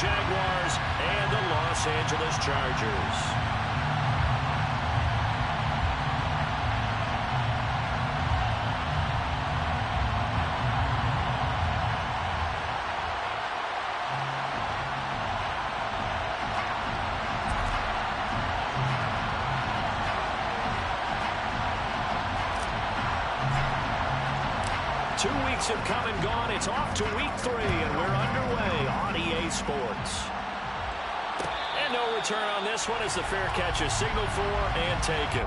Jaguars and the Los Angeles Chargers. 2 weeks have come and gone. It's off to week 3, and we're underway on EA Sports. And no return on this one as the fair catch is signaled for and taken.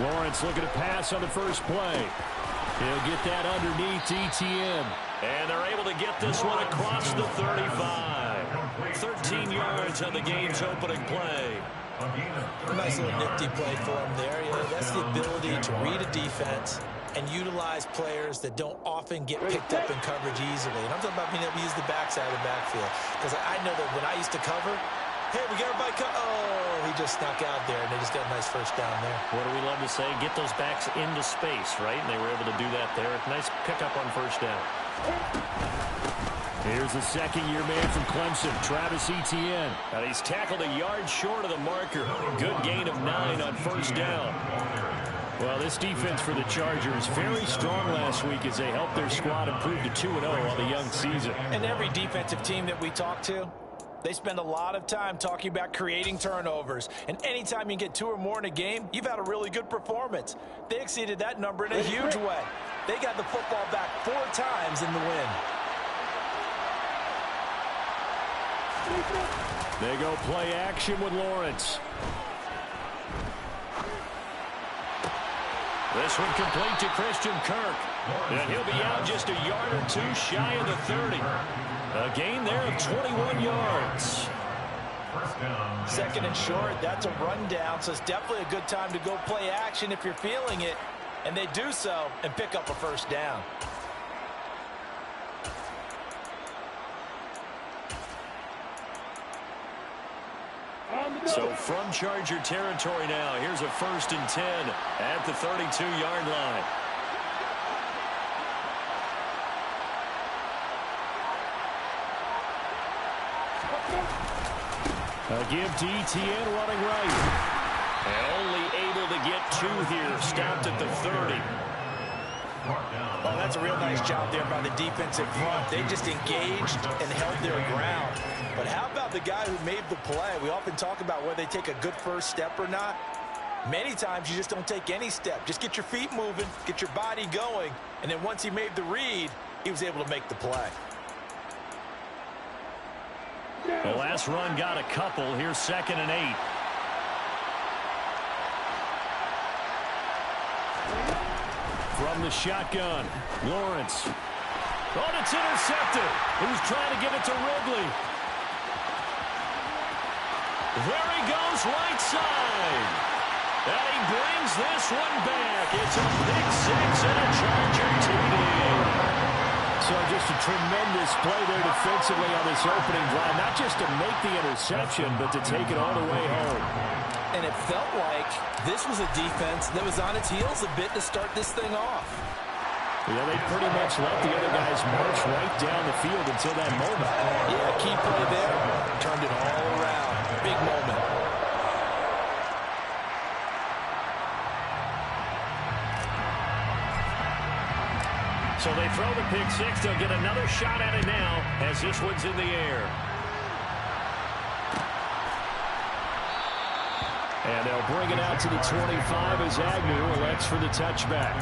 Lawrence looking to pass on the first play. He'll get that underneath ETN. And they're able to get this one across the 35. 13 yards on the game's opening play. A nice little nifty play for him there. That's the ability to read a defense and utilize players that don't often get picked up in coverage easily. And I'm talking about being able to use the backside of the backfield. Because I know that when I used to cover, hey, we got everybody oh, he just snuck out there, and they just got a nice first down there. What do we love to say? Get those backs into space, right? And they were able to do that there. Nice pickup on first down. Here's the second-year man from Clemson, Travis Etienne. And he's tackled a yard short of the marker. Good gain of 9 on first down. Well, this defense for the Chargers, very strong last week as they helped their squad improve to 2-0 on the young season. And every defensive team that we talk to, they spend a lot of time talking about creating turnovers. And anytime you get 2 or more in a game, you've had a really good performance. They exceeded that number in a huge way. They got the football back 4 times in the win. They go play action with Lawrence. This one complete to Christian Kirk. And he'll be out just a yard or 2 shy of the 30. A gain there of 21 yards. Second and short, that's a rundown, so it's definitely a good time to go play action if you're feeling it. And they do so and pick up a first down. So from Charger territory now, here's a 1st and 10 at the 32-yard line. A give to ETN running right. And only able to get 2 here, stopped at the 30. Oh, that's a real nice job there by the defensive front. They just engaged and held their ground. But how about the guy who made the play? We often talk about whether they take a good first step or not. Many times you just don't take any step. Just get your feet moving, get your body going, and then once he made the read, he was able to make the play. The last run got a couple. Here's 2nd and 8. From the shotgun, Lawrence. Oh, it's intercepted. He was trying to give it to Ridley. There he goes, right side. And he brings this one back. It's a pick 6 and a Charger TD. So just a tremendous play there defensively on this opening drive. Not just to make the interception, but to take it all the way home. And it felt like this was a defense that was on its heels a bit to start this thing off. Yeah, they pretty much let the other guys march right down the field until that moment. Yeah, key play there. Turned it all So they throw the pick six. They'll get another shot at it now as this one's in the air. And they'll bring it out to the 25 as Agnew elects for the touchback.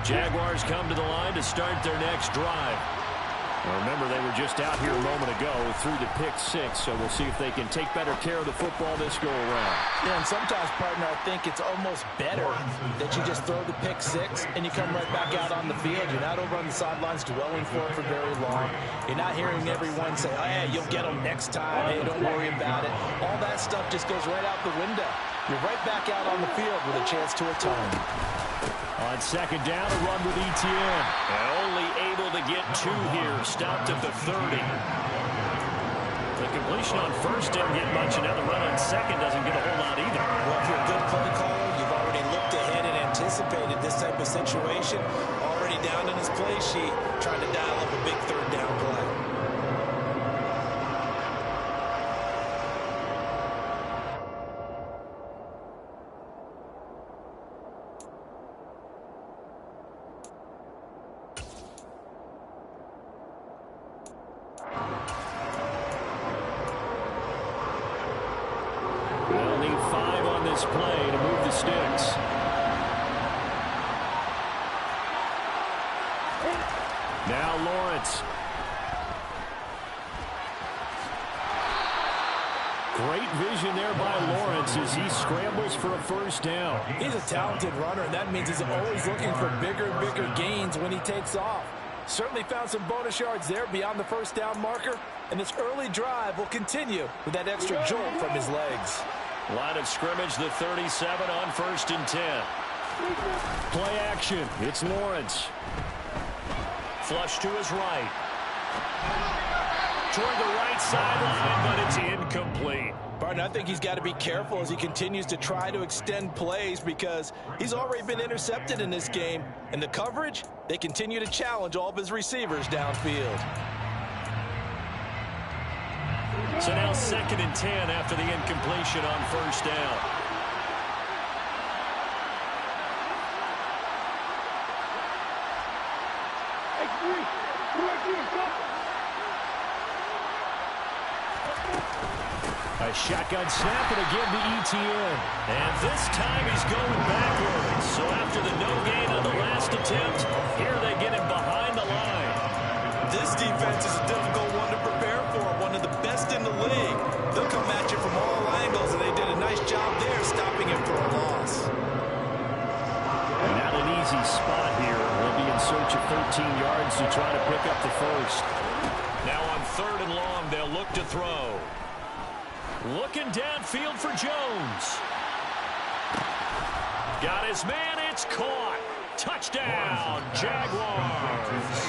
Jaguars come to the line to start their next drive. Well, remember, they were just out here a moment ago through the pick six, so we'll see if they can take better care of the football this go-around. Yeah, and sometimes, partner, I think it's almost better that you just throw the pick six and you come right back out on the field. You're not over on the sidelines dwelling for it for very long. You're not hearing everyone say, oh, yeah, you'll get them next time. Hey, don't worry about it. All that stuff just goes right out the window. You're right back out on the field with a chance to atone. On second down, a run with Etienne. And only able to get two here. Stopped at the 30. The completion on first didn't get much, and now the run on second doesn't get a whole lot either. Well, if you're a good play caller, you've already looked ahead and anticipated this type of situation. Already down in his play sheet, trying to dial up a big third down play. They'll need 5 on this play to move the sticks. Now Lawrence. Great vision there by Lawrence as he scrambles for a first down. He's a talented runner, and that means he's always looking for bigger and bigger gains when he takes off. Certainly found some bonus yards there beyond the first down marker, and this early drive will continue with that extra jolt from his legs. Line of scrimmage, the 37 on 1st and 10. Play action. It's Lawrence. Flush to his right. Toward the right sideline, but it's incomplete. Barton, I think he's got to be careful as he continues to try to extend plays because he's already been intercepted in this game. And the coverage, they continue to challenge all of his receivers downfield. So now 2nd and 10 after the incompletion on first down. A shotgun snap and again to Etienne. And this time he's going backwards. So after the no gain on the last attempt, here they get him behind the line. This defense is a difficult one to prepare for, one of the best in the league. They'll come at you from all angles, and they did a nice job there stopping him for a loss. Not an easy spot here. They'll be in search of 13 yards to try to pick up the first. Now on 3rd and long, they'll look to throw. Looking downfield for Jones. Got his man, it's caught. Touchdown, Jaguars.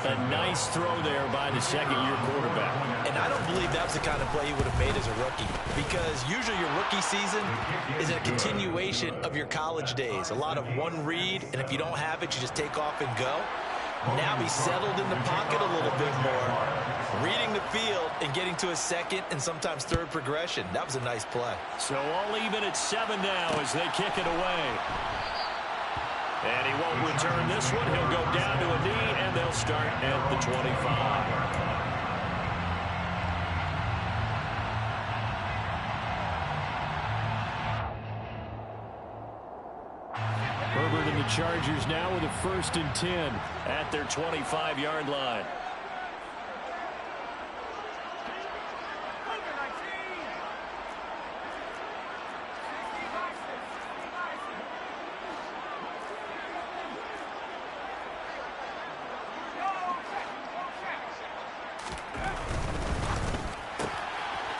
A nice throw there by the second-year quarterback. And I don't believe that was the kind of play he would have made as a rookie, because usually your rookie season is a continuation of your college days. A lot of one read, and if you don't have it, you just take off and go. Now he's settled in the pocket a little bit more, reading the field and getting to a second and sometimes third progression. That was a nice play. So all even at 7 now as they kick it away. And he won't return this one. He'll go down to a knee, and they'll start at the 25. Herbert and the Chargers now with a 1st and 10 at their 25-yard line.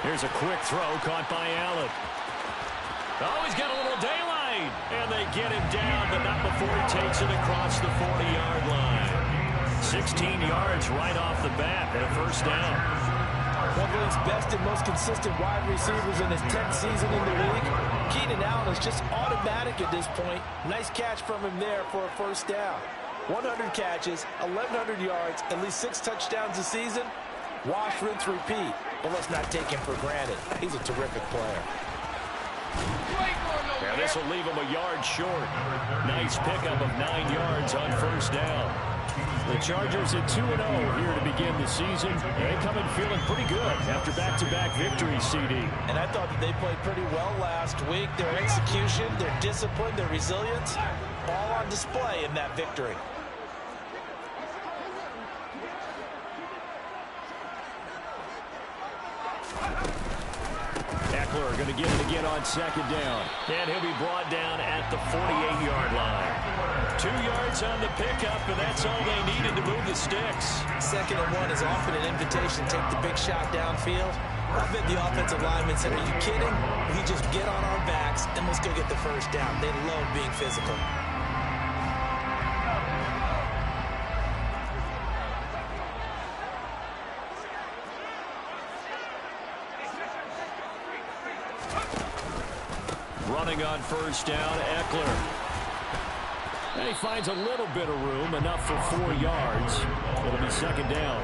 Here's a quick throw caught by Allen. Oh, he's got a little daylight. And they get him down, but not before he takes it across the 40-yard line. 16 yards right off the bat and a first down. One of the league's best and most consistent wide receivers in his 10th season in the league. Keenan Allen is just automatic at this point. Nice catch from him there for a first down. 100 catches, 1,100 yards, at least 6 touchdowns a season. Wash, rinse, repeat. But let's not take him for granted. He's a terrific player. Yeah, this will leave him a yard short. Nice pickup of 9 yards on first down. The Chargers at 2-0 here to begin the season. They come in feeling pretty good after back-to-back victories, CD. And I thought that they played pretty well last week. Their execution, their discipline, their resilience, all on display in that victory. Eckler going to get it again on second down. And he'll be brought down at the 48-yard line. 2 yards on the pickup, and that's all they needed to move the sticks. 2nd and 1 is often an invitation to take the big shot downfield. I bet the offensive lineman said, are you kidding? We just get on our backs and let's go get the first down. They love being physical. Running on first down, Eckler. And he finds a little bit of room, enough for 4 yards. It'll be second down.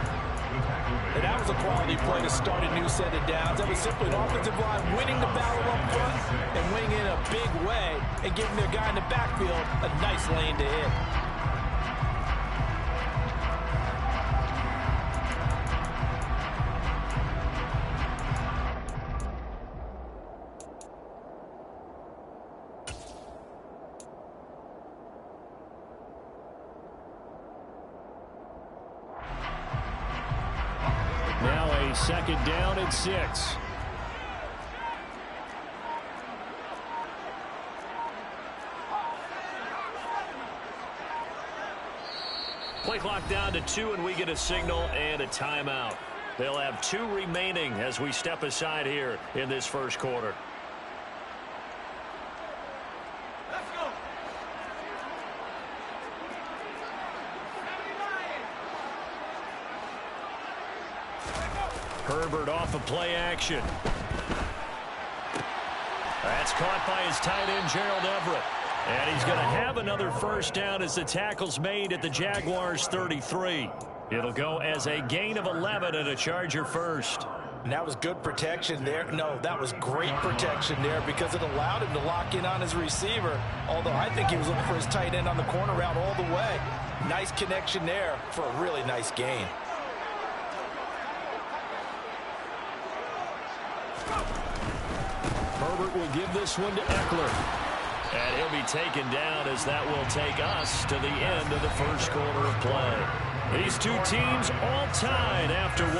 And that was a quality play to start a new set of downs. That was simply an offensive line winning the battle up front and winning in a big way and giving their guy in the backfield a nice lane to hit. Second down and 6. Play clock down to 2, and we get a signal and a timeout. They'll have 2 remaining as we step aside here in this first quarter. Herbert off of play action. That's caught by his tight end, Gerald Everett. And he's going to have another first down as the tackle's made at the Jaguars' 33. It'll go as a gain of 11 and a Charger first. And that was good protection there. No, that was great protection there because it allowed him to lock in on his receiver. Although I think he was looking for his tight end on the corner route all the way. Nice connection there for a really nice gain. Herbert will give this one to Eckler. And he'll be taken down as that will take us to the end of the first quarter of play. These two teams all tied after 1.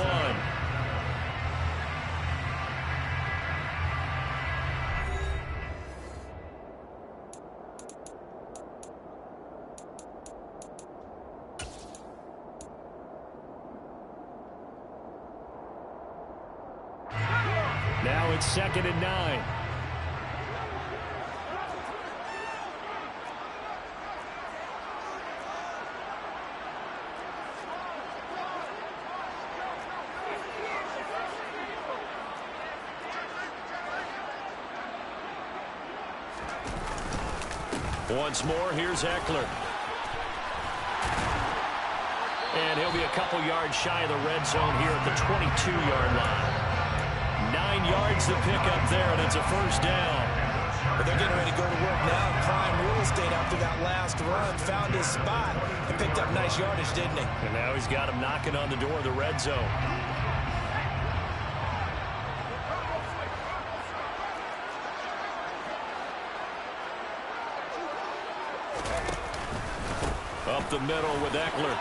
Now it's 2nd and 9. Once more, here's Eckler. And he'll be a couple yards shy of the red zone here at the 22-yard line. 9 yards to pick up there, and it's a first down. But they're getting ready to go to work now. Prime real estate after that last run. Found his spot and picked up nice yardage, didn't he? And now he's got him knocking on the door of the red zone. Up the middle with Eckler.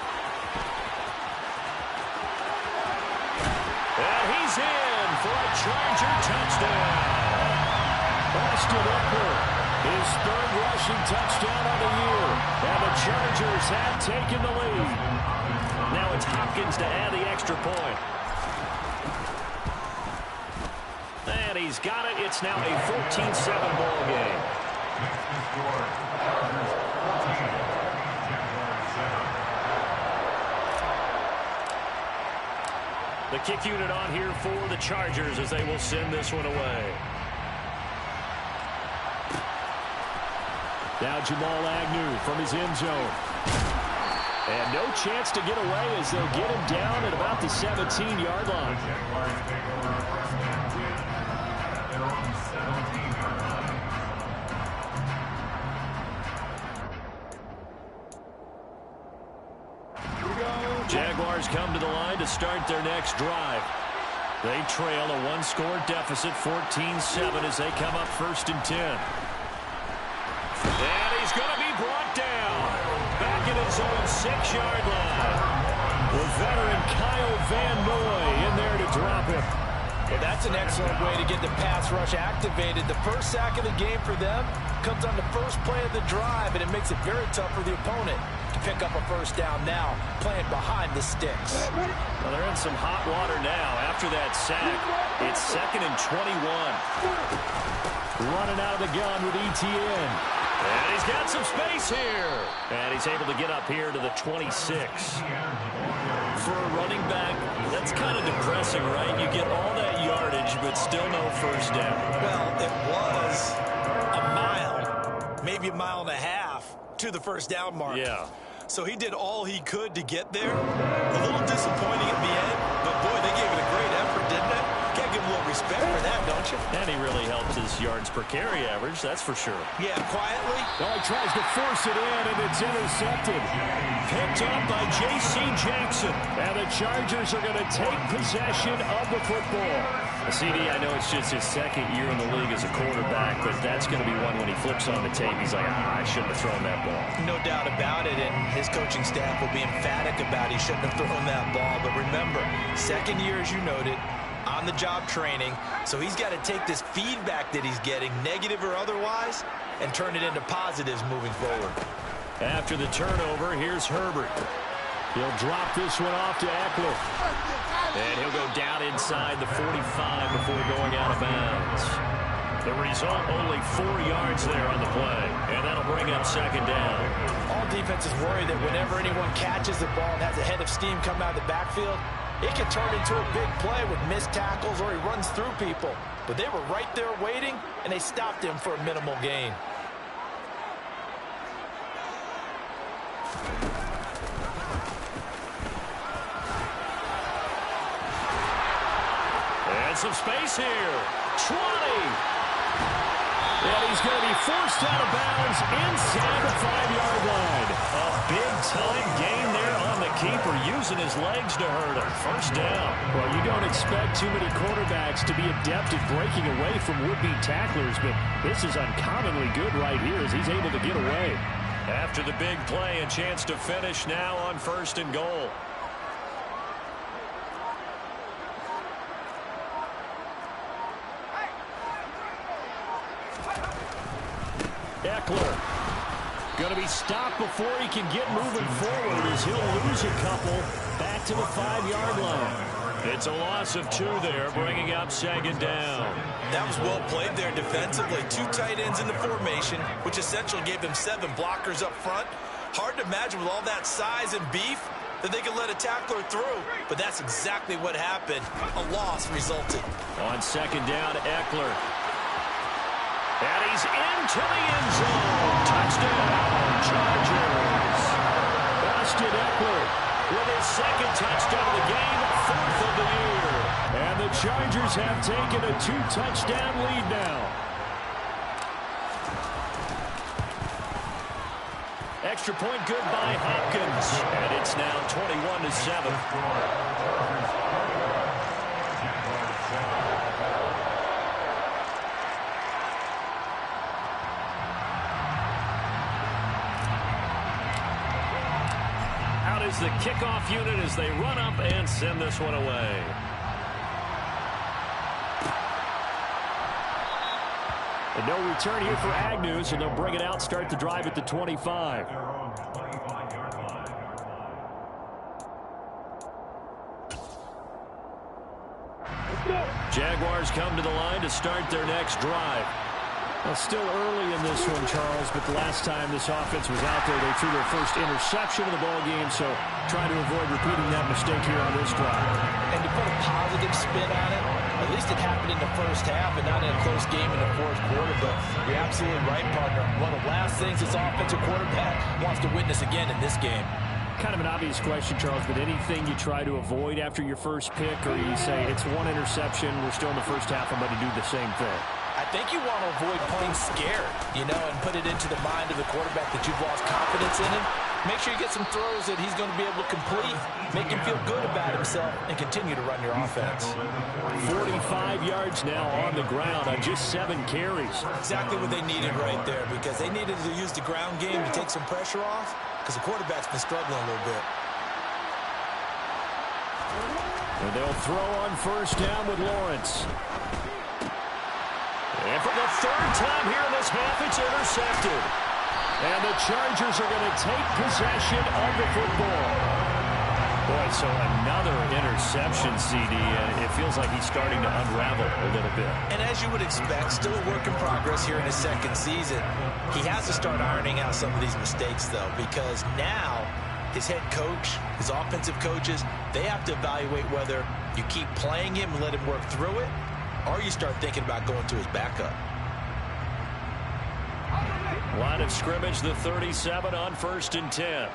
And he's in for a Charger touchdown. Austin Eckler, his 3rd rushing touchdown of the year. And the Chargers have taken the lead. Now it's Hopkins to add the extra point. And he's got it. It's now a 14-7 ball game. The kick unit on here for the Chargers as they will send this one away. Now Jamal Agnew from his end zone. And no chance to get away as they'll get him down at about the 17-yard line. Jaguars come to the line to start their next drive. They trail a one-score deficit, 14-7, as they come up 1st and 10. And he's going to be brought down back at his own 6-yard line. With veteran Kyle Van Noy in there to drop him. Well, that's an excellent way to get the pass rush activated. The first sack of the game for them comes on the first play of the drive, and it makes it very tough for the opponent to pick up a first down now, playing behind the sticks. Well, they're in some hot water now. After that sack, it's 2nd and 21. Running out of the gun with Etienne. And he's got some space here. And he's able to get up here to the 26. For a running back, that's kind of depressing, right? You get all that yardage, but still no first down. Well, it was a mile, maybe a mile and a half to the first down mark. Yeah. So he did all he could to get there. A little disappointing at the end, but boy, they gave it a great effort, didn't they? Can't give him a little respect for that, don't you? And he really helped his yards per carry average, that's for sure. Yeah, quietly. Well, he tries to force it in, and it's intercepted. Picked up by J.C. Jackson. And the Chargers are going to take possession of the football. CD, I know it's just his 2nd year in the league as a quarterback, but that's going to be one when he flips on the tape. He's like, I shouldn't have thrown that ball. No doubt about it, and his coaching staff will be emphatic about he shouldn't have thrown that ball. But remember, 2nd year, as you noted, on-the-job training, so he's got to take this feedback that he's getting, negative or otherwise, and turn it into positives moving forward. After the turnover, here's Herbert. He'll drop this one off to Eckler. And he'll go down inside the 45 before going out of bounds. The result, only 4 yards there on the play. And that'll bring up 2nd down. All defenses worry that whenever anyone catches the ball and has a head of steam come out of the backfield, it can turn into a big play with missed tackles or he runs through people. But they were right there waiting, and they stopped him for a minimal gain. And some space here. 20. And he's going to be forced out of bounds inside the 5-yard line. A big-time gain there on the keeper, using his legs to hurt him. First down. Well, you don't expect too many quarterbacks to be adept at breaking away from would-be tacklers, but this is uncommonly good right here as he's able to get away. After the big play, a chance to finish now on 1st and goal. Eckler going to be stopped before he can get moving forward as he'll lose a couple back to the 5-yard line. It's a loss of 2 there, bringing up 2nd down. That was well played there defensively. 2 tight ends in the formation, which essentially gave them 7 blockers up front. Hard to imagine with all that size and beef that they could let a tackler through, but that's exactly what happened. A loss resulted. On 2nd down, Eckler. And he's into the end zone. Touchdown, Chargers. Austin Eckler with his 2nd touchdown of the game, 4th of the year. And the Chargers have taken a 2-touchdown lead now. Extra point good by Hopkins. And it's now 21-7. The kickoff unit as they run up and send this one away. And no return here for Agnew, so they'll bring it out, start the drive at the 25. Jaguars come to the line to start their next drive. Well, still early in this one, Charles, but the last time this offense was out there, they threw their first interception of the ball game, so trying to avoid repeating that mistake here on this drive. And to put a positive spin on it, at least it happened in the first half and not in a close game in the 4th quarter, but you're absolutely right, partner. One of the last things this offensive quarterback wants to witness again in this game. Kind of an obvious question, Charles, but anything you try to avoid after your first pick, or you say it's one interception, we're still in the first half, I'm going to do the same thing? I think you want to avoid playing scared, and put it into the mind of the quarterback that you've lost confidence in him. Make sure you get some throws that he's going to be able to complete, make him feel good about himself, and continue to run your offense. 45 yards now on the ground on just 7 carries. Exactly what they needed right there, because they needed to use the ground game to take some pressure off, because the quarterback's been struggling a little bit. And they'll throw on first down with Lawrence. And for the third time here in this half, it's intercepted. And the Chargers are going to take possession of the football. Boy, so another interception, CD. It feels like he's starting to unravel a little bit. And as you would expect, still a work in progress here in his second season. He has to start ironing out some of these mistakes, though, because now his head coach, his offensive coaches, they have to evaluate whether you keep playing him and let him work through it, or you start thinking about going to his backup. Line of scrimmage, the 37 on 1st and 10.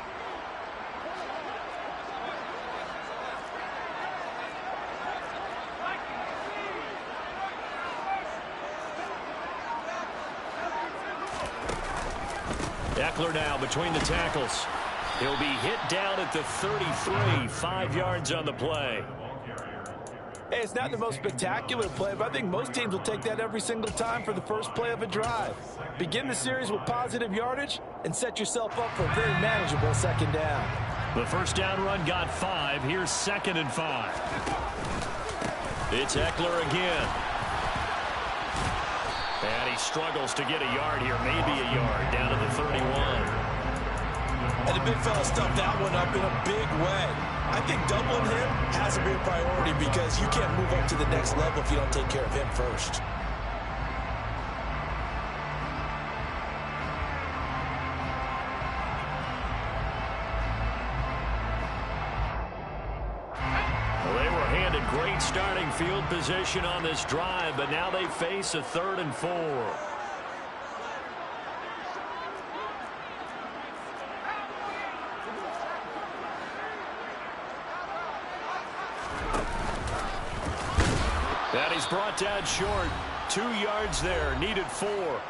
Eckler now between the tackles. He'll be hit down at the 33, 5 yards on the play. Hey, it's not the most spectacular play, but I think most teams will take that every single time for the first play of a drive. Begin the series with positive yardage and set yourself up for a very manageable second down. The first down run got 5. Here's 2nd and 5. It's Eckler again. And he struggles to get a yard here, maybe a yard, down to the 31. And the big fella stuffed that one up in a big way. I think doubling him has to be a priority because you can't move up to the next level if you don't take care of him first. Well, they were handed great starting field position on this drive, but now they face a 3rd and 4. And he's brought down short. 2 yards there. Needed 4.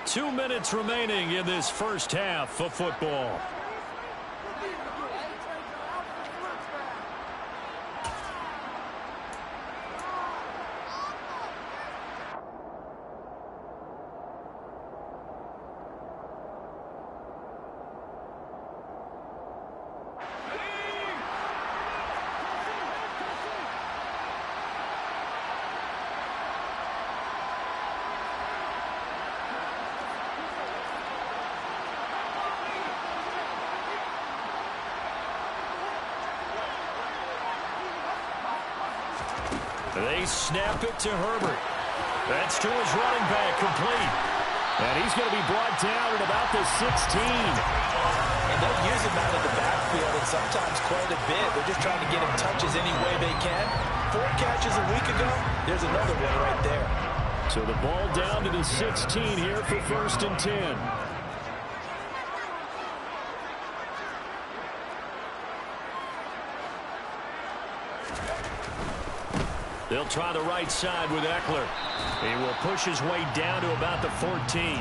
2 minutes remaining in this first half of football. They snap it to Herbert. That's to his running back, complete. And he's going to be brought down at about the 16. And they'll use him out of the backfield, and sometimes quite a bit. They're just trying to get him touches any way they can. 4 catches a week ago. There's another one right there. So the ball down to the 16 here for 1st and 10. They'll try the right side with Eckler. He will push his way down to about the 14.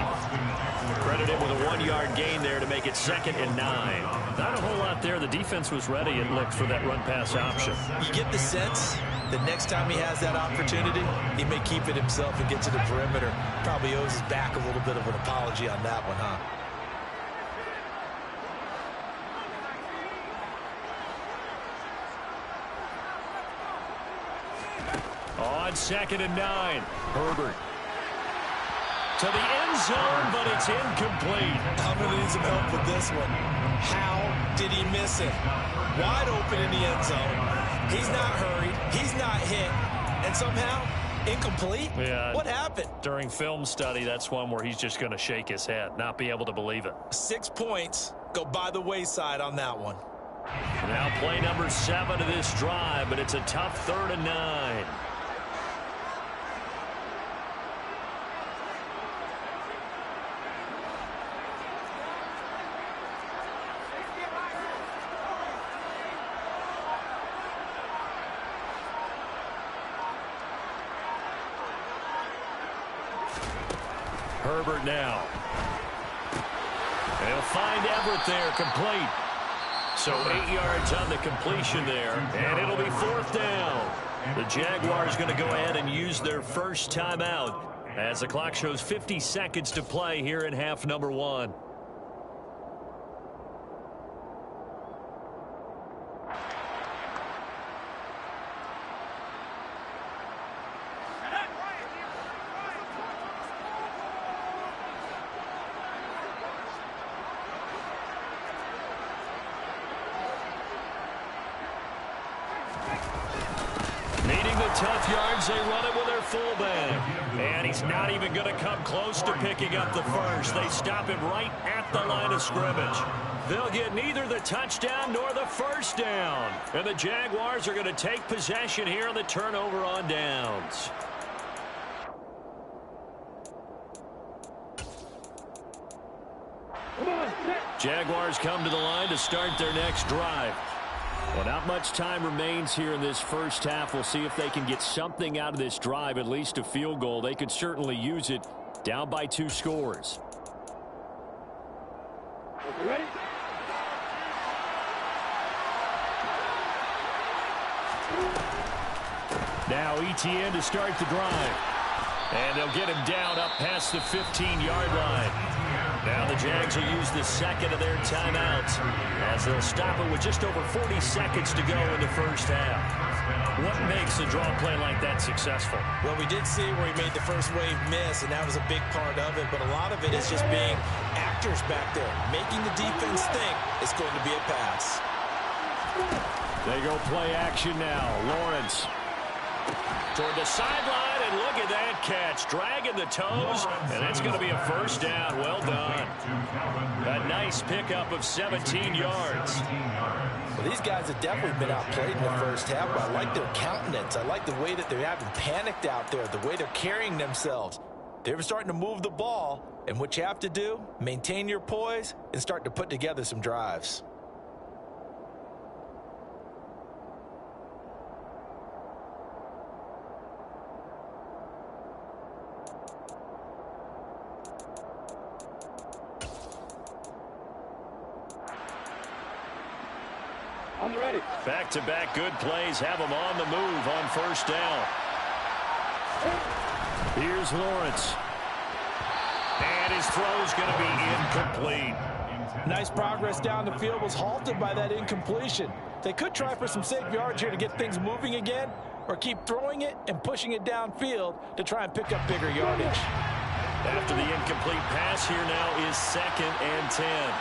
Credit him with a 1-yard gain there to make it 2nd and 9. Not a whole lot there. The defense was ready, it looked, for that run-pass option. You get the sense that next time he has that opportunity, he may keep it himself and get to the perimeter. Probably owes his back a little bit of an apology on that one, huh? On 2nd and 9, Herbert. To the end zone, but it's incomplete. I'm going to need some help with this one. How did he miss it? Wide open in the end zone. He's not hurried. He's not hit. And somehow, incomplete? Yeah. What happened? During film study, that's one where he's just going to shake his head, not be able to believe it. 6 points go by the wayside on that one. Now play number 7 of this drive, but it's a tough 3rd and 9. Herbert now. They'll find Everett there, complete. So 8 yards on the completion there, and it'll be 4th down. The Jaguars going to go ahead and use their first timeout as the clock shows 50 seconds to play here in half number 1. Tough yards, they run it with their fullback. And he's not even going to come close to picking up the first. They stop him right at the line of scrimmage. They'll get neither the touchdown nor the first down. And the Jaguars are going to take possession here on the turnover on downs. Jaguars come to the line to start their next drive. Well, not much time remains here in this first half. We'll see if they can get something out of this drive, at least a field goal. They could certainly use it, down by 2 scores. Ready? Now ETN to start the drive. And they'll get him down up past the 15-yard line. Now the Jags will use the second of their timeouts as they'll stop it with just over 40 seconds to go in the first half. What makes a draw play like that successful? Well, we did see where he made the first wave miss, and that was a big part of it. But a lot of it is just being actors back there, making the defense think it's going to be a pass. They go play action now. Lawrence toward the sideline, and look at that catch. Dragging the toes, and that's going to be a first down. Well done. A nice pickup of 17 yards. Well, these guys have definitely been outplayed in the first half, but I like their countenance. I like the way that they're having panicked out there, the way they're carrying themselves. They're starting to move the ball, and what you have to do, maintain your poise and start to put together some drives. I'm ready. Back-to-back good plays have them on the move on first down. Here's Lawrence. And his throw's going to be incomplete. Nice progress down the field, was halted by that incompletion. They could try for some safe yards here to get things moving again, or keep throwing it and pushing it downfield to try and pick up bigger yardage. After the incomplete pass, here now is 2nd and 10.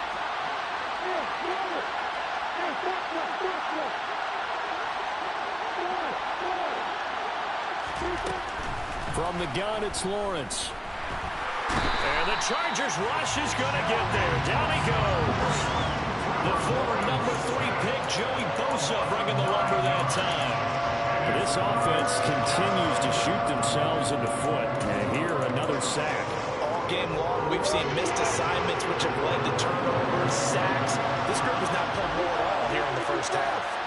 From the gun, it's Lawrence. And the Chargers rush is going to get there. Down he goes. The former number 3 pick, Joey Bosa, bringing the lumber that time. This offense continues to shoot themselves in the foot. And here, another sack. All game long, we've seen missed assignments, which have led to turnovers, sacks. This group has not played more at all here in the first half.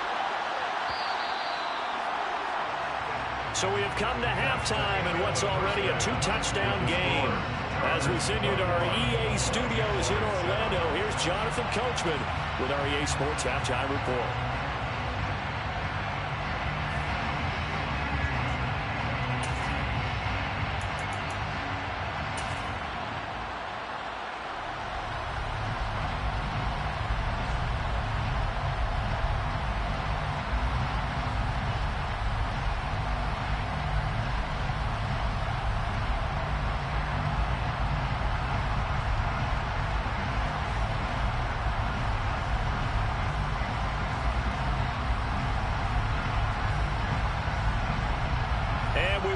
So we have come to halftime in what's already a 2-touchdown game. As we send you to our EA studios in Orlando, here's Jonathan Coachman with our EA Sports Halftime Report.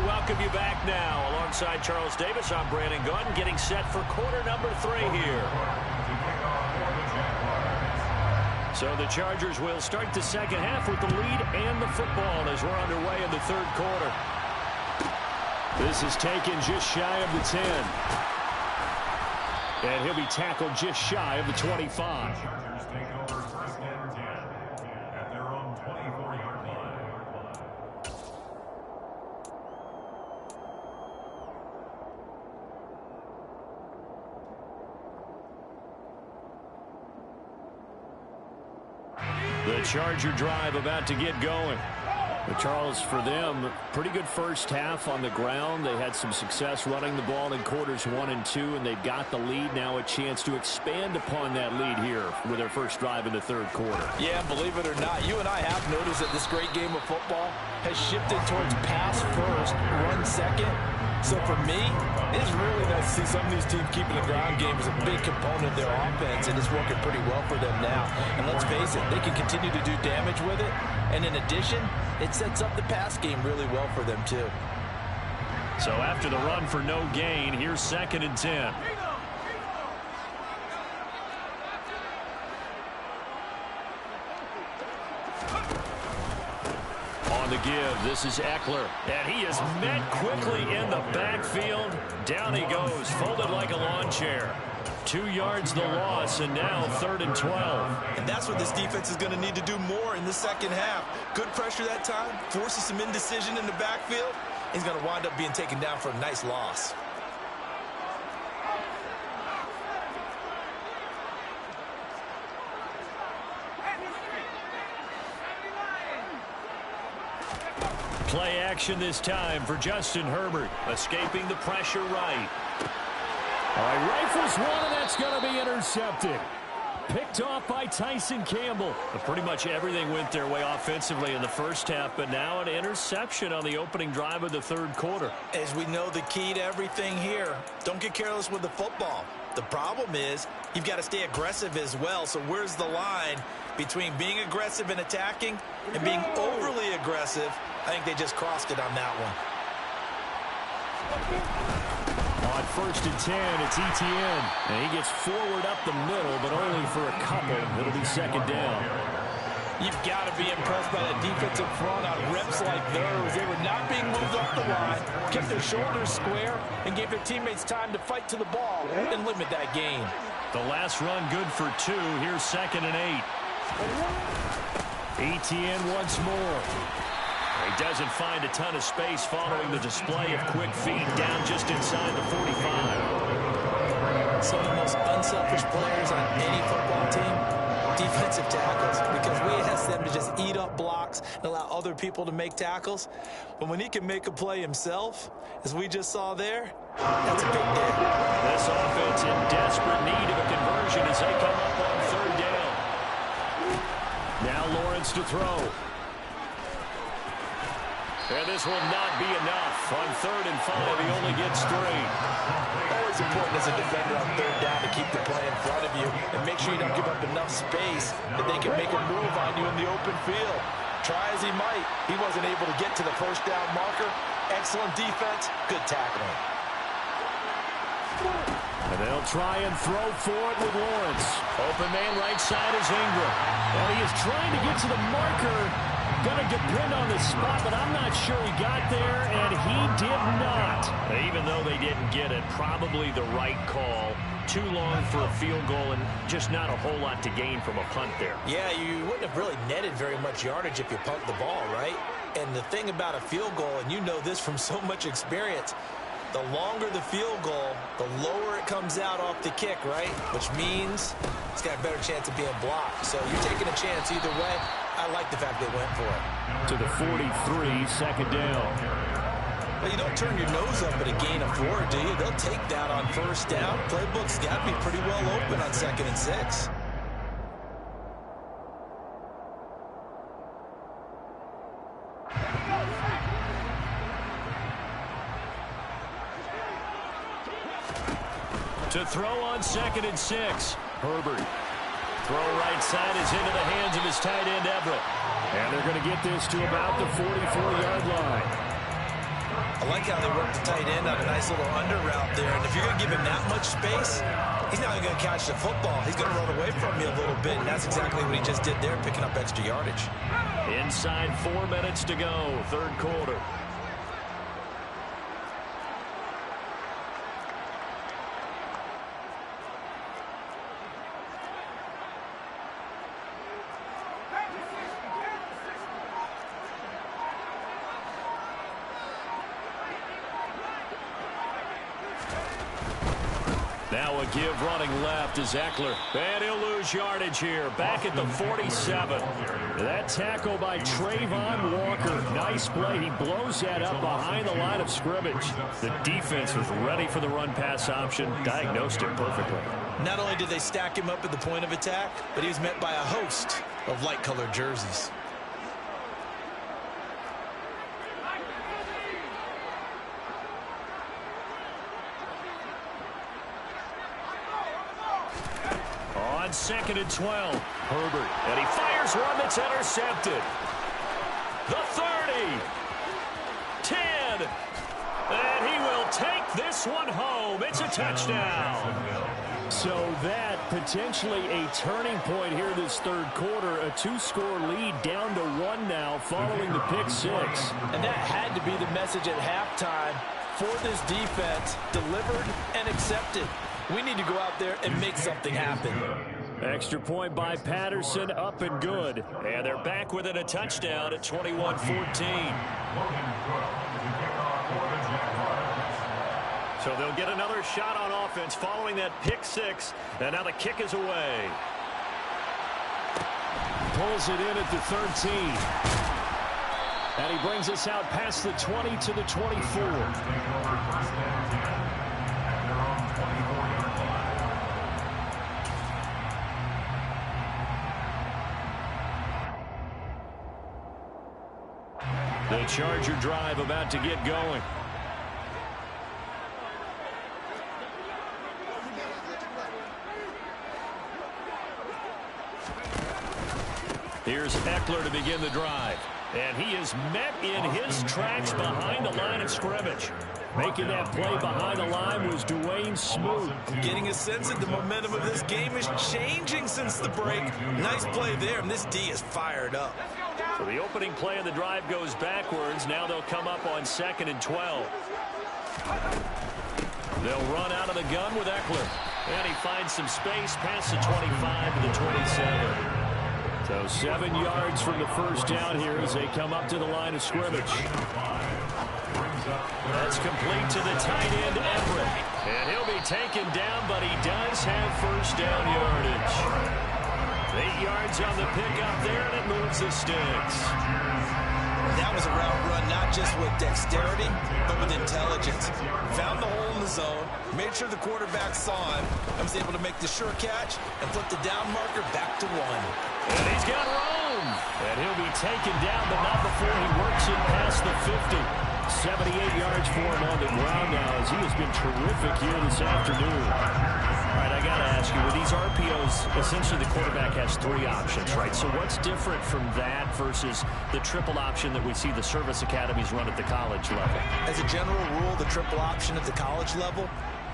Welcome you back now. Alongside Charles Davis, I'm Brandon Gordon, getting set for quarter number 3 here. So the Chargers will start the second half with the lead and the football as we're underway in the third quarter. This is taken just shy of the 10. And he'll be tackled just shy of the 25. The Charger drive about to get going. But Charles, for them, pretty good first half on the ground. They had some success running the ball in quarters 1 and 2, and they've got the lead. Now a chance to expand upon that lead here with their first drive in the third quarter. Yeah, believe it or not, you and I have noticed that this great game of football has shifted towards pass first, run second. So for me, it's really nice to see some of these teams keeping the ground game as a big component of their offense, and it's working pretty well for them now. And let's face it, they can continue to do damage with it. And in addition, it sets up the pass game really well for them too. So after the run for no gain, here's 2nd and 10. On the give, this is Eckler, and he is met quickly in the backfield. Down he goes, folded like a lawn chair. 2 yards the loss, and now 3rd and 12. And that's what this defense is going to need to do more in the second half. Good pressure that time, forces some indecision in the backfield. He's going to wind up being taken down for a nice loss. Play action this time for Justin Herbert, escaping the pressure right. All right, rifles one, and that's going to be intercepted. Picked off by Tyson Campbell. But pretty much everything went their way offensively in the first half, but now an interception on the opening drive of the third quarter. As we know, the key to everything here, don't get careless with the football. The problem is you've got to stay aggressive as well. So where's the line between being aggressive and attacking and being overly aggressive? I think they just crossed it on that one. On 1st and 10, it's Etienne. And he gets forward up the middle, but only for a couple. It'll be 2nd down. You've got to be impressed by that defensive front on reps like those. They were not being moved off the line, kept their shoulders square, and gave their teammates time to fight to the ball and limit that gain. The last run good for 2. Here's 2nd and 8. Etienne once more. He doesn't find a ton of space following the display of quick feet down just inside the 45. Some of the most unselfish players on any football team, defensive tackles, because we ask them to just eat up blocks and allow other people to make tackles. But when he can make a play himself, as we just saw there, that's a big deal. This offense in desperate need of a conversion as they come up on 3rd down. Now Lawrence to throw. And this will not be enough. On 3rd and 5, he only gets 3. Always important as a defender on 3rd down to keep the play in front of you and make sure you don't give up enough space that they can make a move on you in the open field. Try as he might, he wasn't able to get to the 1st down marker. Excellent defense, good tackling. And they'll try and throw for it with Lawrence. Open man right side is Ingram. And he is trying to get to the marker. Going to depend on the spot, but I'm not sure he got there, and he did not. Even though they didn't get it, probably the right call. Too long for a field goal and just not a whole lot to gain from a punt there. Yeah, you wouldn't have really netted very much yardage if you punt the ball, right? And the thing about a field goal, and you know this from so much experience, the longer the field goal, the lower it comes out off the kick, right? Which means it's got a better chance of being blocked. So you're taking a chance either way. I like the fact they went for it. To the 43, 2nd down. Well, you don't turn your nose up at a gain of 4, do you? They'll take that on 1st down. Playbook's got to be pretty well open on 2nd and 6. To throw on 2nd and 6. Herbert. Throw right side is into the hands of his tight end, Everett. And they're going to get this to about the 44-yard line. I like how they work the tight end on a nice little under route there. And if you're going to give him that much space, he's not going to catch the football. He's going to run away from you a little bit, and that's exactly what he just did there, picking up extra yardage. Inside 4 minutes to go, 3rd quarter. Now a give running left is Eckler. And he'll lose yardage here. Back at the 47. That tackle by Trayvon Walker. Nice play. He blows that up behind the line of scrimmage. The defense was ready for the run-pass option. Diagnosed it perfectly. Not only did they stack him up at the point of attack, but he was met by a host of light-colored jerseys. On 2nd and 12, Herbert. And he fires one that's intercepted. The 30. 10. And he will take this one home. It's a touchdown. So that potentially a turning point here this third quarter. A 2-score lead down to 1 now following the pick 6. And that had to be the message at halftime for this defense. Delivered and accepted. We need to go out there and make something happen. Extra point by Patterson, up and good. And they're back within a touchdown at 21-14. So they'll get another shot on offense following that pick 6. And now the kick is away. Pulls it in at the 13. And he brings us out past the 20 to the 24. The Charger drive about to get going. Here's Eckler to begin the drive. And he is met in his tracks behind the line of scrimmage. Making that play behind the line was Dwayne Smoot. Getting a sense that the momentum of this game is changing since the break. Nice play there, and this D is fired up. So the opening play of the drive goes backwards. Now they'll come up on 2nd and 12. They'll run out of the gun with Eckler. And he finds some space past the 25 to the 27. So 7 yards from the first down here as they come up to the line of scrimmage. That's complete to the tight end, Everett. And he'll be taken down, but he does have first down yardage. 8 yards on the pickup there, and it moves the sticks. That was a route run not just with dexterity, but with intelligence. Found the hole in the zone, made sure the quarterback saw him, and was able to make the sure catch and flip the down marker back to 1. And he's got room. And he'll be taken down, but not before he works it past the 50. 78 yards for him on the ground now as he has been terrific here this afternoon. All right, I got to ask you, with these RPOs, essentially the quarterback has 3 options, right? So what's different from that versus the triple option that we see the service academies run at the college level? As a general rule, the triple option at the college level,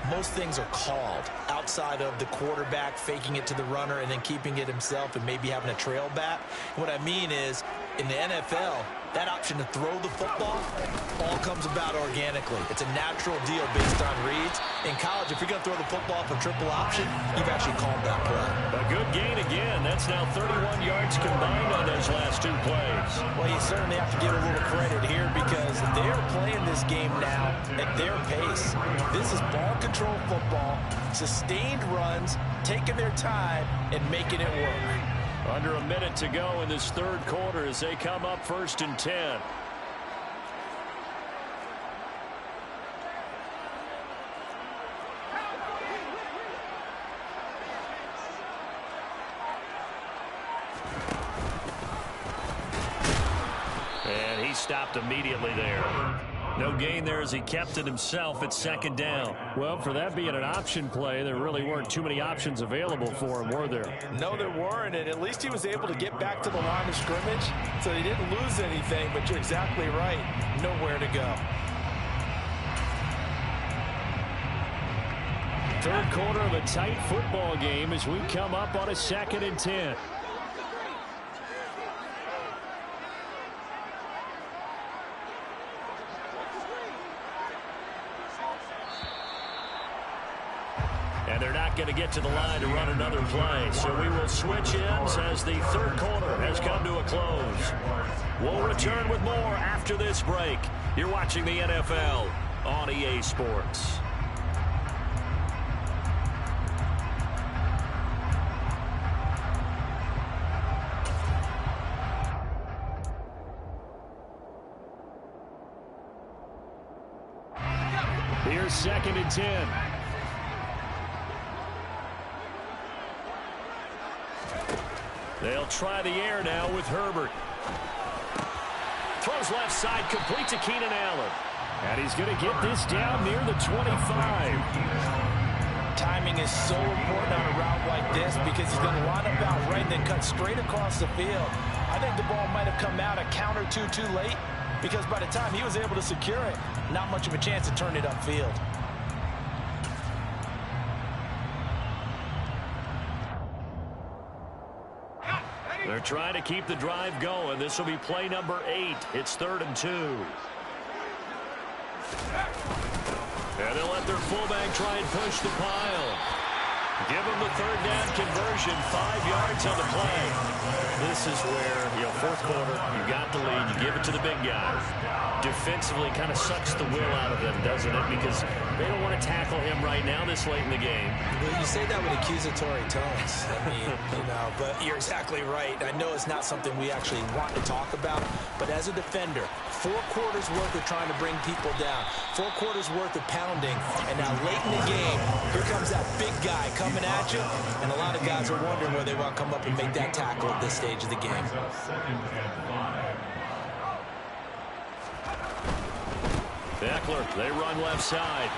most things are called outside of the quarterback faking it to the runner and then keeping it himself and maybe having a trail back. What I mean is, in the NFL, that option to throw the football all comes about organically. It's a natural deal based on reads. In college, if you're going to throw the football for triple option, you've actually called that play. A good gain again. That's now 31 yards combined on those last 2 plays. Well, you certainly have to give a little credit here because they're playing this game now at their pace. This is ball control football, sustained runs, taking their time, and making it work. Under a minute to go in this third quarter as they come up 1st and 10. And he stopped immediately there. No gain there as he kept it himself at 2nd down. Well, for that being an option play, there really weren't too many options available for him, were there? No, there weren't, and at least he was able to get back to the line of scrimmage, so he didn't lose anything, but you're exactly right. Nowhere to go. Third quarter of a tight football game as we come up on a 2nd and 10. And they're not going to get to the line to run another play. So we will switch ends as the third quarter has come to a close. We'll return with more after this break. You're watching the NFL on EA Sports. Here's 2nd and 10. They'll try the air now with Herbert. Throws left side, complete to Keenan Allen. And he's going to get this down near the 25. Timing is so important on a route like this because he's going to line up out right and then cut straight across the field. I think the ball might have come out a count or two too late because by the time he was able to secure it, not much of a chance to turn it upfield. They're trying to keep the drive going. This will be play number 8. It's 3rd and 2. And they'll let their fullback try and push the pile. Give them the 3rd down conversion, 5 yards on the play. This is where, 4th quarter, you got the lead, you give it to the big guy. Defensively kind of sucks the will out of them, doesn't it? Because they don't want to tackle him right now this late in the game. Well, you say that with accusatory tones. I mean, but you're exactly right. I know it's not something we actually want to talk about, but as a defender, 4 quarters worth of trying to bring people down, 4 quarters worth of pounding, and now late in the game, here comes that big guy coming at you, and a lot of guys are wondering whether they want to come up and make that tackle at this stage of the game. Eckler, they run left side.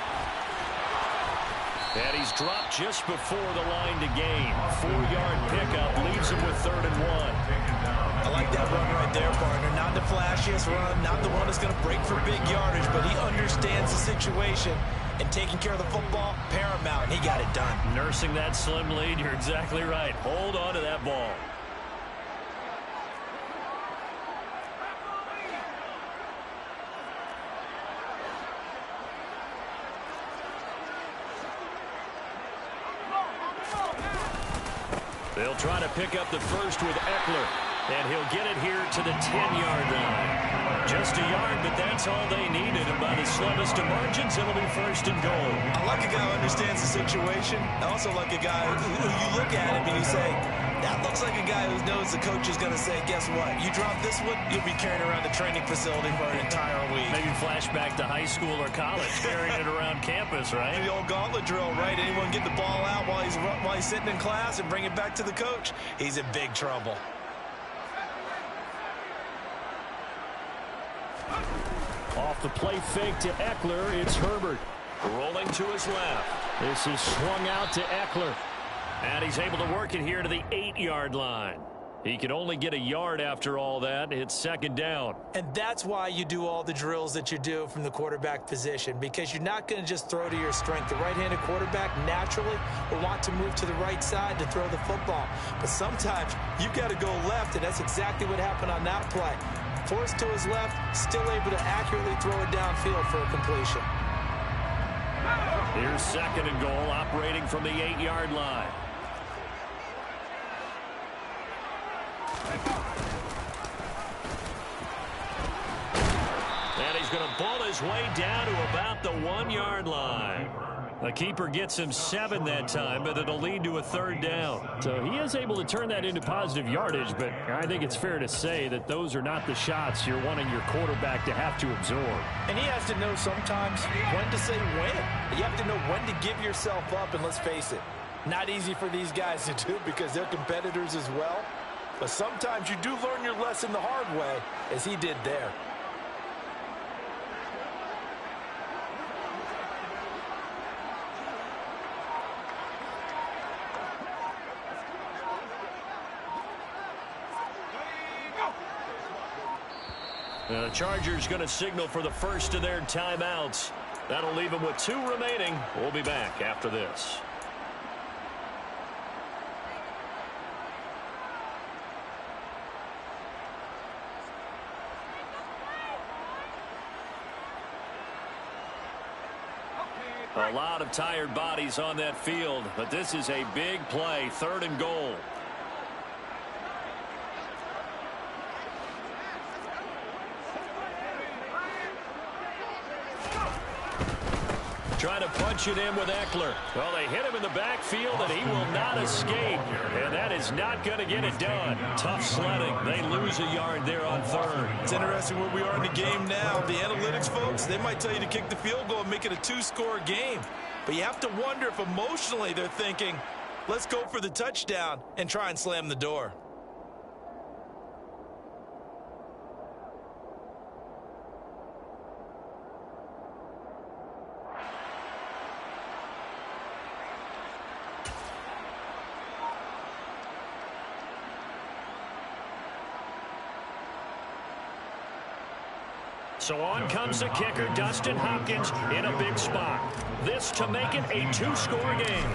And he's dropped just before the line to gain. 4-yard pickup leaves him with 3rd and 1. I like that run right there, partner. Not the flashiest run, not the one that's going to break for big yardage, but he understands the situation, and taking care of the football, paramount, and he got it done. Nursing that slim lead, you're exactly right. Hold on to that ball. They'll try to pick up the first with Eckler, and he'll get it here to the 10-yard line. Just a yard, but that's all they needed. And by the slimmest of margins, it'll be 1st and goal. I like a guy who understands the situation. I also like a guy who you look at him and you say, that looks like a guy who knows the coach is going to say, guess what? You drop this one, you'll be carrying around the training facility for an entire week. Maybe flashback to high school or college, carrying it around campus, right? The old gauntlet drill, right? Anyone get the ball out while he's sitting in class and bring it back to the coach? He's in big trouble. Off the play fake to Eckler, it's Herbert. Rolling to his left. This is swung out to Eckler. And he's able to work it here to the 8-yard line. He can only get a yard after all that. It's 2nd down. And that's why you do all the drills that you do from the quarterback position, because you're not going to just throw to your strength. The right-handed quarterback naturally will want to move to the right side to throw the football. But sometimes you've got to go left, and that's exactly what happened on that play. Forced to his left, still able to accurately throw it downfield for a completion. Here's 2nd and goal, operating from the 8-yard line. And he's going to ball his way down to about the 1-yard line. The keeper gets him 7 that time, but it'll lead to a 3rd down. So he is able to turn that into positive yardage, but I think it's fair to say that those are not the shots you're wanting your quarterback to have to absorb. And he has to know sometimes when to say when. You have to know when to give yourself up, and let's face it, not easy for these guys to do because they're competitors as well. But sometimes you do learn your lesson the hard way, as he did there. The Chargers going to signal for the first of their timeouts. That'll leave them with 2 remaining. We'll be back after this. A lot of tired bodies on that field, but this is a big play, 3rd and goal. Trying to punch it in with Eckler. Well, they hit him in the backfield, and he will not escape. And that is not going to get it done. Tough sledding. They lose a yard there on third. It's interesting where we are in the game now. The analytics folks, they might tell you to kick the field goal and make it a 2-score game. But you have to wonder if emotionally they're thinking, let's go for the touchdown and try and slam the door. So on comes the kicker, Dustin Hopkins, in a big spot. This to make it a 2-score game.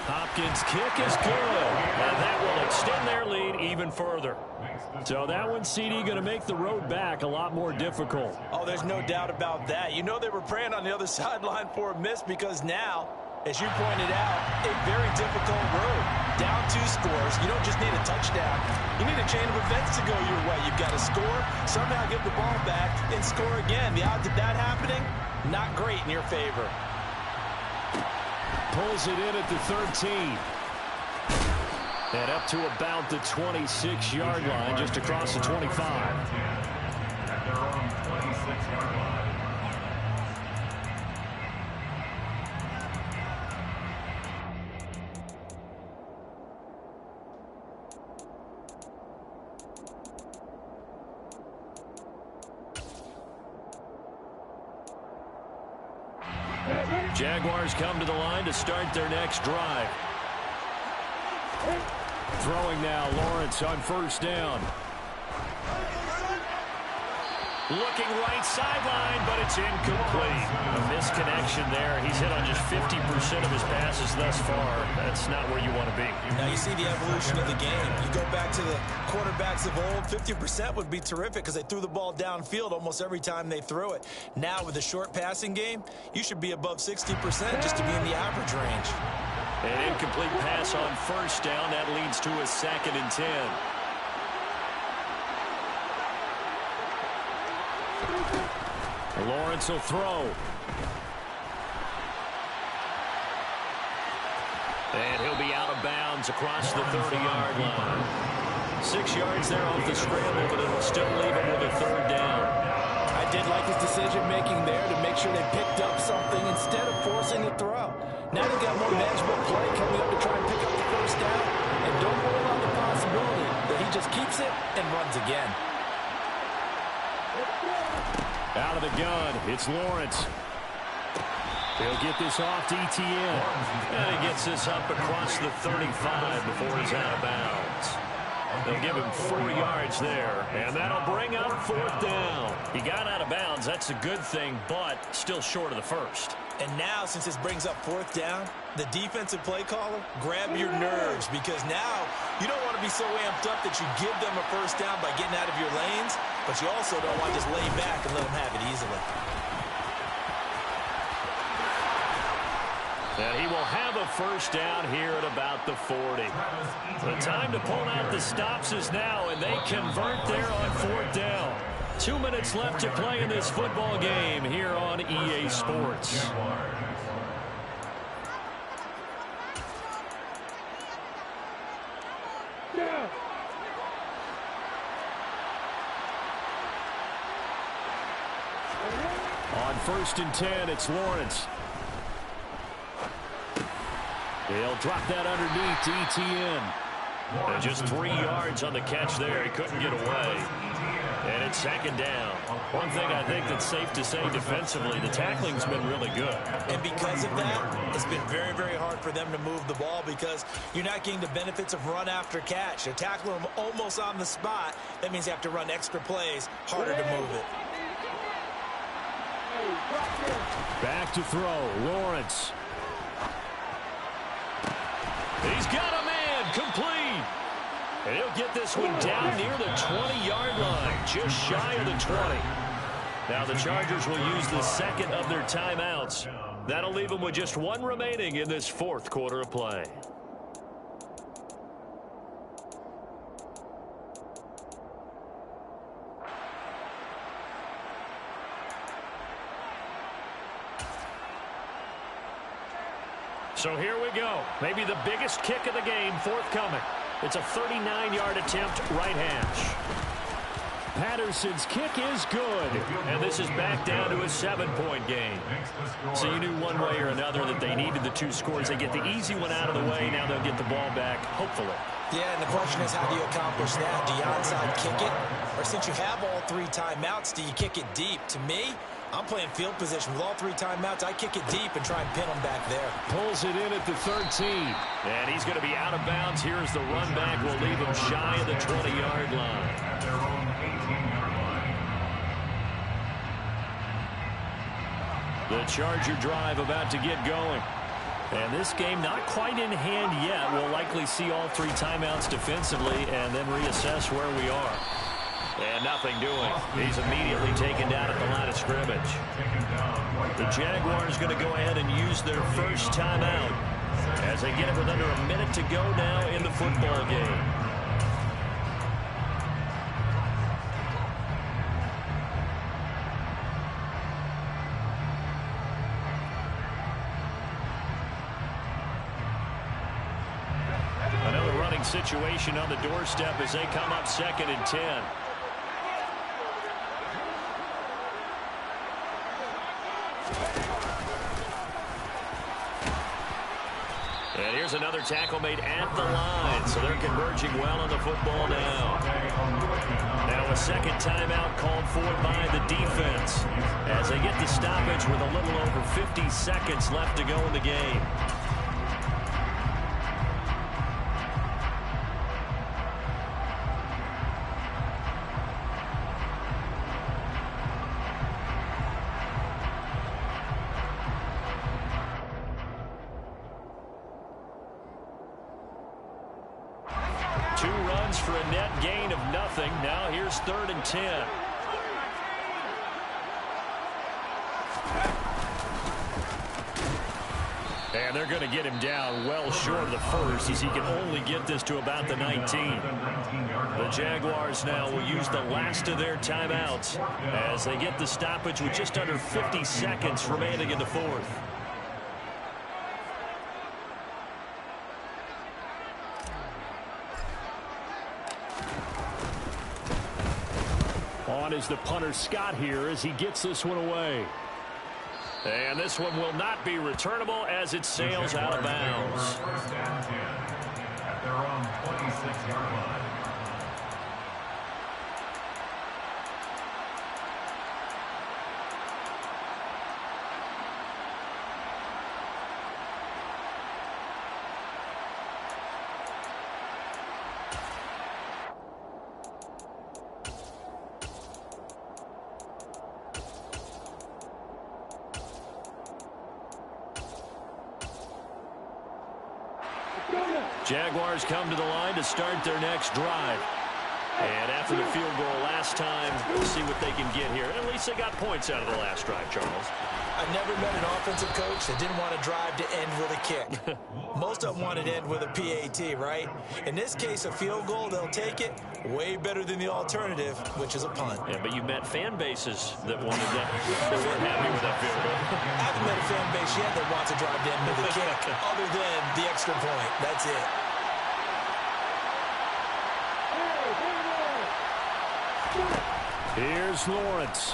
Hopkins' kick is good, and that will extend their lead even further. So that one, CD, going to make the road back a lot more difficult. Oh, there's no doubt about that. You know they were praying on the other sideline for a miss because now, as you pointed out, a very difficult road. Down 2 scores. You don't just need a touchdown. You need a chain of events to go your way. You've got to score, somehow get the ball back, and score again. The odds of that happening, not great in your favor. Pulls it in at the 13. And up to about the 26-yard line, just across the 25. At their own 26-yard line. Jaguars come to the line to start their next drive. Throwing now, Lawrence on first down. Looking right sideline, but it's incomplete. A misconnection there. He's hit on just 50% of his passes thus far. That's not where you want to be. Now you see the evolution of the game. You go back to the quarterbacks of old, 50% would be terrific because they threw the ball downfield almost every time they threw it. Now with the short passing game, you should be above 60% just to be in the average range. An incomplete pass on first down. That leads to a 2nd and 10. Lawrence will throw. And he'll be out of bounds across the 30-yard line. 6 yards there off the scramble, but it'll still leave him with a 3rd down. I did like his decision-making there to make sure they picked up something instead of forcing the throw. Now they've got more manageable play coming up to try and pick up the 1st down. And don't rule out the possibility that he just keeps it and runs again. Out of the gun, it's Lawrence. He'll get this off to Etienne. And he gets this up across the 35 before he's out of bounds. They'll give him 4 yards there, and that'll bring up 4th down. He got out of bounds. That's a good thing, but still short of the 1st. And now, since this brings up 4th down, the defensive play caller, grab your nerves, because now you don't want to be so amped up that you give them a 1st down by getting out of your lanes, but you also don't want to just lay back and let them have it easily. And he will have a 1st down here at about the 40. The time to pull out the stops is now, and they convert there on 4th down. 2 minutes left to play in this football game here on EA Sports. On 1st and 10, it's Lawrence. He'll drop that underneath to Etienne. And just 3 yards on the catch there. He couldn't get away. And it's 2nd down. One thing I think that's safe to say defensively, the tackling's been really good. And because of that, it's been very, very hard for them to move the ball because you're not getting the benefits of run after catch. They're tackling them almost on the spot. That means you have to run extra plays, harder to move it. Back to throw, Lawrence. He's got a man, complete. And he'll get this one down near the 20-yard line, just shy of the 20. Now the Chargers will use the 2nd of their timeouts. That'll leave them with just 1 remaining in this 4th quarter of play. So here we go. Maybe the biggest kick of the game forthcoming. It's a 39-yard attempt, right hash. Patterson's kick is good. And this is back down to a 7-point game. So you knew one way or another that they needed the 2 scores. They get the easy one out of the way. Now they'll get the ball back, hopefully. Yeah, and the question is, how do you accomplish that? Do you onside kick it? Or since you have all 3 timeouts, do you kick it deep? To me, I'm playing field position. With all 3 timeouts, I kick it deep and try and pin them back there. Pulls it in at the 13. And he's going to be out of bounds. Here's the run back. Will leave him shy of the 20-yard line. At their own 18-yard line. The Charger drive about to get going. And this game not quite in hand yet. We'll likely see all 3 timeouts defensively and then reassess where we are. And nothing doing. He's immediately taken down at the line of scrimmage. The Jaguars going to go ahead and use their first timeout as they get it with under a minute to go now in the football game. Another running situation on the doorstep as they come up 2nd and 10. And here's another tackle made at the line, so they're converging well on the football now. Now a second timeout called for by the defense as they get the stoppage with a little over 50 seconds left to go in the game. For a net gain of nothing. Now here's 3rd and 10. And they're going to get him down well short of the first as he can only get this to about the 19. The Jaguars now will use the last of their timeouts as they get the stoppage with just under 50 seconds remaining in the 4th. On is the punter Scott here as he gets this one away. And this one will not be returnable as it sails out of bounds. First down 10 at their own 26-yard line. Jaguars come to the line to start their next drive. And after the field goal last time, we'll see what they can get here. At least they got points out of the last drive, Charles. I've never met an offensive coach that didn't want to drive to end with a kick. Most of them wanted to end with a PAT, right? In this case, a field goal, they'll take it. Way better than the alternative, which is a punt. Yeah, but you met fan bases that wanted that. They weren't happy with that field goal. I haven't met a fan base yet that wants to drive to end with a kick, other than the extra point. That's it. Here's Lawrence.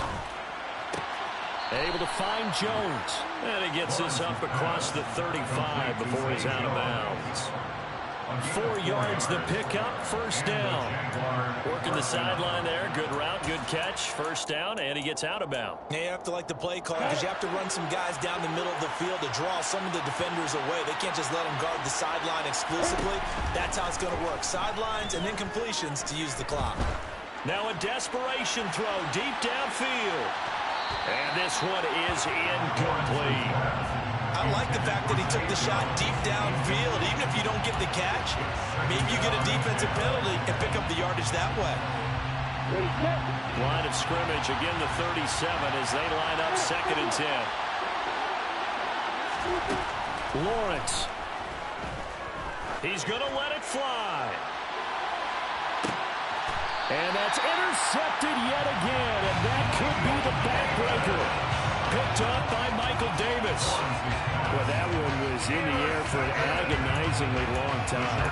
Able to find Jones. And he gets this up across the 35 before he's out of bounds. 4 yards the pickup, first down. Working the sideline there. Good route, good catch. First down, and he gets out of bounds. Now you have to like the play call because you have to run some guys down the middle of the field to draw some of the defenders away. They can't just let them guard the sideline exclusively. That's how it's going to work. Sidelines and then completions to use the clock. Now a desperation throw deep downfield. And this one is incomplete. I like the fact that he took the shot deep downfield. Even if you don't get the catch, maybe you get a defensive penalty and pick up the yardage that way. Line of scrimmage, again the 37 as they line up 2nd and 10. Lawrence. He's going to let it fly. And that's intercepted yet again, and that could be the backbreaker. Picked up by Michael Davis. Well, that one was in the air for an agonizingly long time.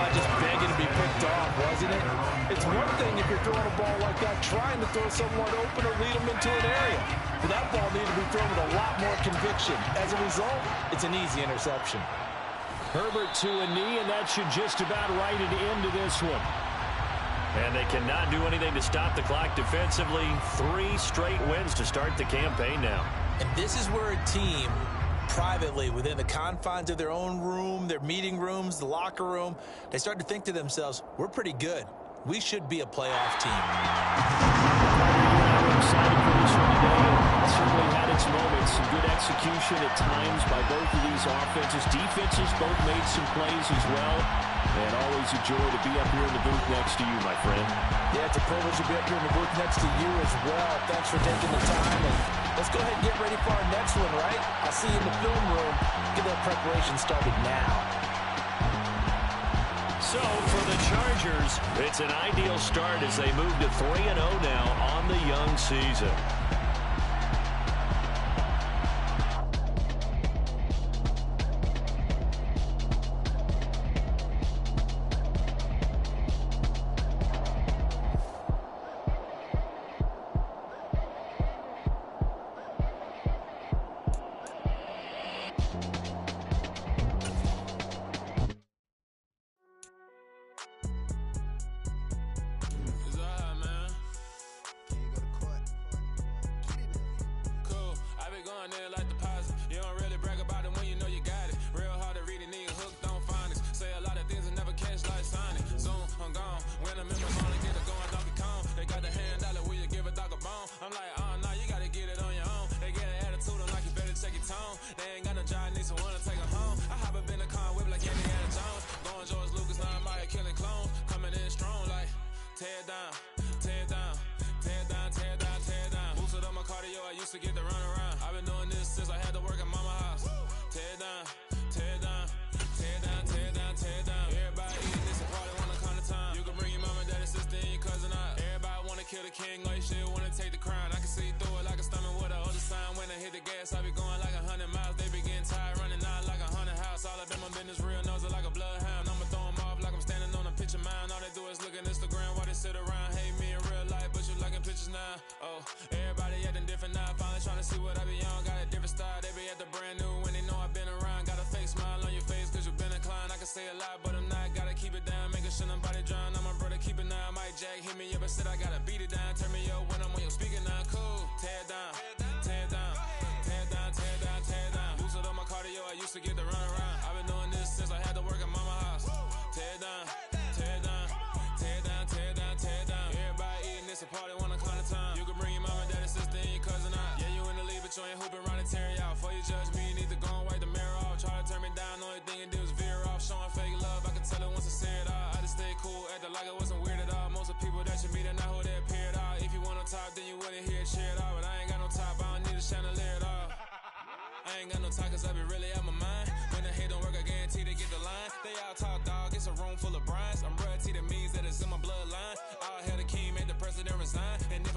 Just begging to be picked off, wasn't it? It's one thing if you're throwing a ball like that, trying to throw someone open or lead them into an area. But that ball needed to be thrown with a lot more conviction. As a result, it's an easy interception. Herbert to a knee, and that should just about write it into this one. And they cannot do anything to stop the clock defensively. 3 straight wins to start the campaign now. And this is where a team, privately, within the confines of their own room, their meeting rooms, the locker room, they start to think to themselves, we're pretty good. We should be a playoff team. I'm excited for this one today. It certainly had its moments. Some good execution at times by both of these offenses. Defenses both made some plays as well. And always a joy to be up here in the booth next to you, my friend. Yeah, it's a privilege to be up here in the booth next to you as well. Thanks for taking the time. And let's go ahead and get ready for our next one, right? I'll see you in the film room. Get that preparation started now. So, for the Chargers, it's an ideal start as they move to 3-0 now on the young season.